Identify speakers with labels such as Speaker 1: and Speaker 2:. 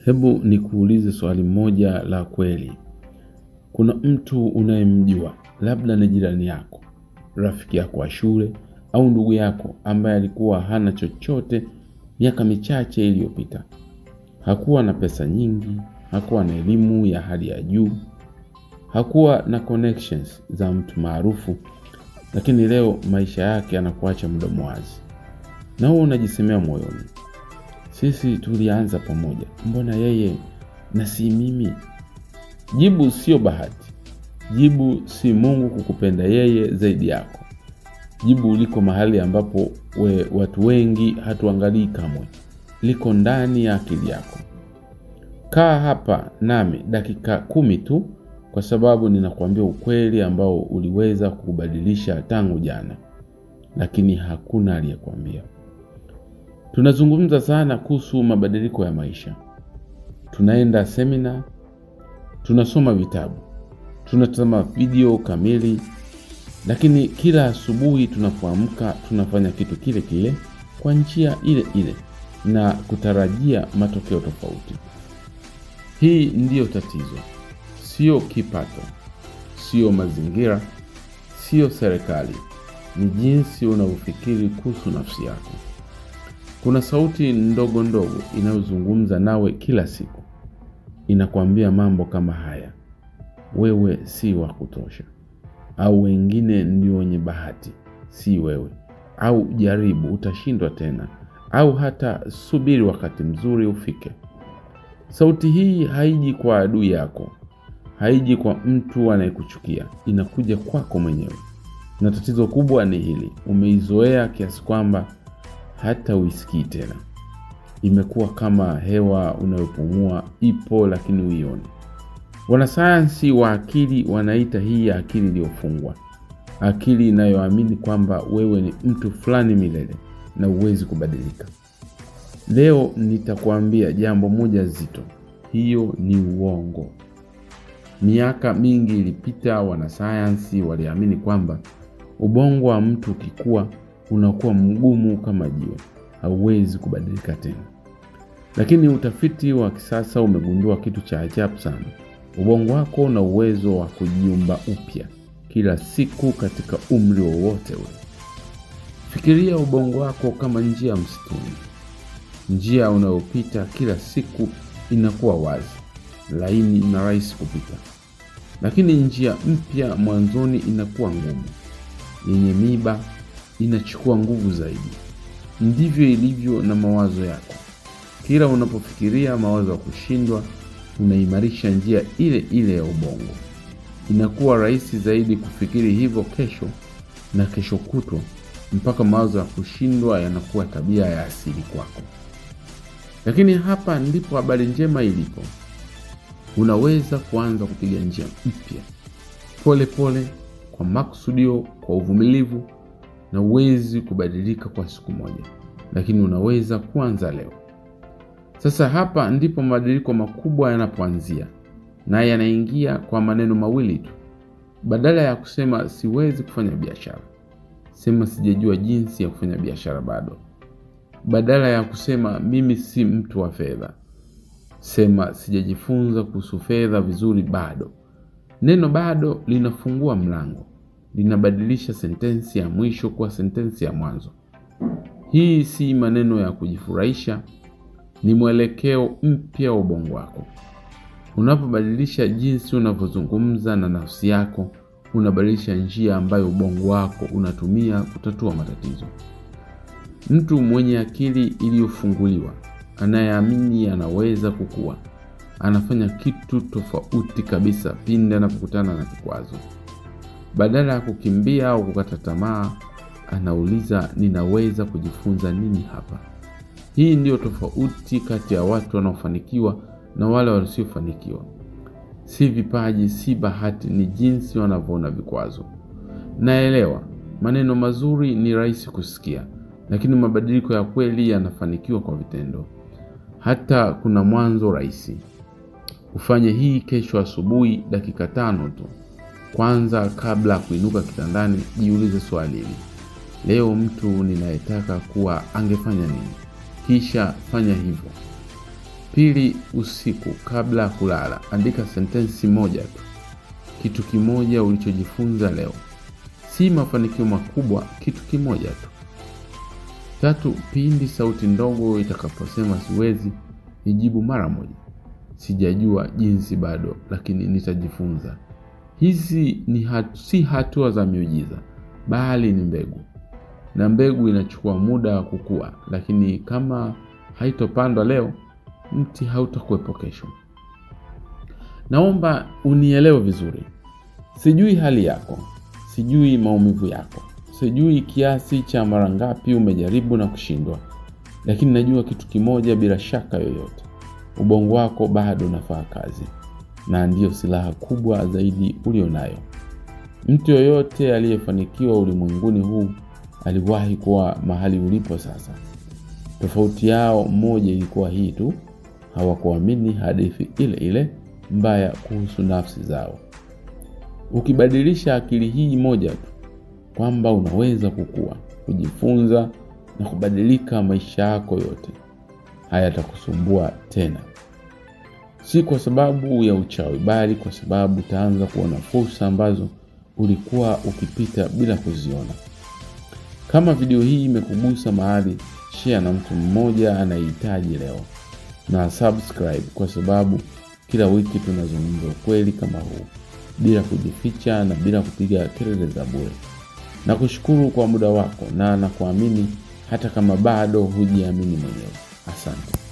Speaker 1: Hebu nikuulize swali moja la kweli. Kuna mtu unayemjua, labda ni jirani yako, rafiki yako wa shule au ndugu yako ambaye alikuwa hana chochote miaka michache iliyopita. Hakuwa na pesa nyingi, hakuwa na elimu ya hali ya juu, hakuwa na connections za mtu maarufu, lakini leo maisha yake yanakuacha mdomo wazi. Na wewe unajisemea moyoni, sisi tulianza pamoja, mbona yeye na si mimi? Jibu sio bahati. Jibu si Mungu kukupenda yeye zaidi yako. Jibu liko mahali ambapo watu wengi hatuangalii kamwe. Liko ndani ya akili yako. Kaa hapa nami dakika 10 tu, kwa sababu ninakuambia ukweli ambao uliweza kukubadilisha tangu jana, lakini hakuna aliyekuambia. Tunazungumza sana kuhusu mabadiliko ya maisha. Tunaenda seminar, tunasoma vitabu, tunatazama video kamili, lakini kila asubuhi tunapoamka tunafanya kitu kile kile kwa njia ile ile na kutarajia matokeo tofauti. Hii ndiyo tatizo. Sio kipato, sio mazingira, sio serikali. Ni jinsi unavyofikiri kuhusu nafsi yako. Kuna sauti ndogo ndogo inayozungumza nawe kila siku. Inakwambia mambo kama haya: wewe si wa kutosha, au wengine ndio wenye bahati, si wewe, au jaribu utashindwa tena, au hata subiri wakati mzuri ufike. Sauti hii haiji kwa adui yako, haiji kwa mtu anayekuchukia, inakuja kwako mwenyewe. Na tatizo kubwa ni hili: umeizoea kiasi kwamba hata uisikii tena. Imekuwa kama hewa unayopumua, ipo lakini uioni. Wanasayansi wa akili wanaita hii akili iliyofungwa, akili inayoamini kwamba wewe ni mtu fulani milele na huwezi kubadilika. Leo nitakwambia jambo moja zito: hiyo ni uongo. Miaka mingi ilipita, wanasayansi waliamini kwamba ubongo wa mtu ukikua unakuwa mgumu kama jiwe, hauwezi kubadilika tena. Lakini utafiti wa kisasa umegundua kitu cha ajabu sana. Ubongo wako una uwezo wa kujiumba upya kila siku katika umri wowote ule. Fikiria ubongo wako kama njia msituni. Njia unayopita kila siku inakuwa wazi, laini na rahisi kupita. Lakini njia mpya mwanzoni inakuwa ngumu, yenye miba, inachukua nguvu zaidi. Ndivyo ilivyo na mawazo yako. Kila unapofikiria mawazo ya kushindwa, unaimarisha njia ile ile ya ubongo. Inakuwa rahisi zaidi kufikiri hivyo kesho na kesho kutwa, mpaka mawazo ya kushindwa yanakuwa tabia ya asili kwako. Lakini hapa ndipo habari njema ilipo. Unaweza kuanza kupiga njia mpya, pole pole, kwa makusudio, kwa uvumilivu. Na uwezi kubadilika kwa siku moja, lakini unaweza kuanza leo. Sasa hapa ndipo mabadiliko makubwa yanapoanzia, na yanaingia kwa maneno mawili tu. Badala ya kusema siwezi kufanya biashara, sema sijajua jinsi ya kufanya biashara bado. Badala ya kusema mimi si mtu wa fedha, sema sijajifunza kuhusu fedha vizuri bado. Neno bado linafungua mlango, linabadilisha sentensi ya mwisho kuwa sentensi ya mwanzo. Hii si maneno ya kujifurahisha, ni mwelekeo mpya wa ubongo wako. Unapobadilisha jinsi unavyozungumza na nafsi yako, unabadilisha njia ambayo ubongo wako unatumia kutatua matatizo. Mtu mwenye akili iliyofunguliwa, anayeamini anaweza kukua, anafanya kitu tofauti kabisa pindi anapokutana na kikwazo. Badala ya kukimbia au kukata tamaa, anauliza ninaweza kujifunza nini hapa? Hii ndio tofauti kati ya watu wanaofanikiwa na wale wasiofanikiwa. Si vipaji, si bahati, ni jinsi wanavyoona vikwazo. Naelewa, maneno mazuri ni rahisi kusikia, lakini mabadiliko ya kweli yanafanikiwa kwa vitendo. Hata kuna mwanzo rahisi. Ufanye hii kesho asubuhi dakika 5 tu. Kwanza, kabla ya kuinuka kitandani, jiulize swali hili: leo mtu ninayetaka kuwa angefanya nini? Kisha fanya hivyo. Pili, usiku kabla ya kulala, andika sentensi moja tu. Kitu kimoja ulichojifunza leo. Si mafanikio makubwa, kitu kimoja tu. Tatu, pindi sauti ndogo itakaposema siwezi, nijibu mara moja. Sijajua jinsi bado, lakini nitajifunza. Hizi si hatua za miujiza, bali ni mbegu. Na mbegu inachukua muda wa kukua, lakini kama haitopandwa leo, mti hautakuwepo kesho. Naomba unielewe vizuri. Sijui hali yako, sijui maumivu yako, sijui kiasi cha mara ngapi umejaribu na kushindwa, lakini najua kitu kimoja bila shaka yoyote. Ubongo wako bado unafanya kazi, na ndiyo silaha kubwa zaidi ulionayo. Mtu yoyote aliyefanikiwa ulimwenguni huu aliwahi kuwa mahali ulipo sasa. Tofauti yao moja ilikuwa hii tu: hawakuamini hadithi ile ile mbaya kuhusu nafsi zao. Ukibadilisha akili hii moja tu, kwamba unaweza kukua, kujifunza na kubadilika, maisha yako yote hayatakusumbua tena. Si kwa sababu ya uchawi, bali kwa sababu utaanza kuona fursa ambazo ulikuwa ukipita bila kuziona. Kama video hii imekugusa mahali, share na mtu mmoja anayehitaji leo, na subscribe, kwa sababu kila wiki tunazungumza ukweli kama huu, bila kujificha na bila kupiga kelele za bure. Nakushukuru kwa muda wako, na nakuamini hata kama bado hujiamini mwenyewe. Asante.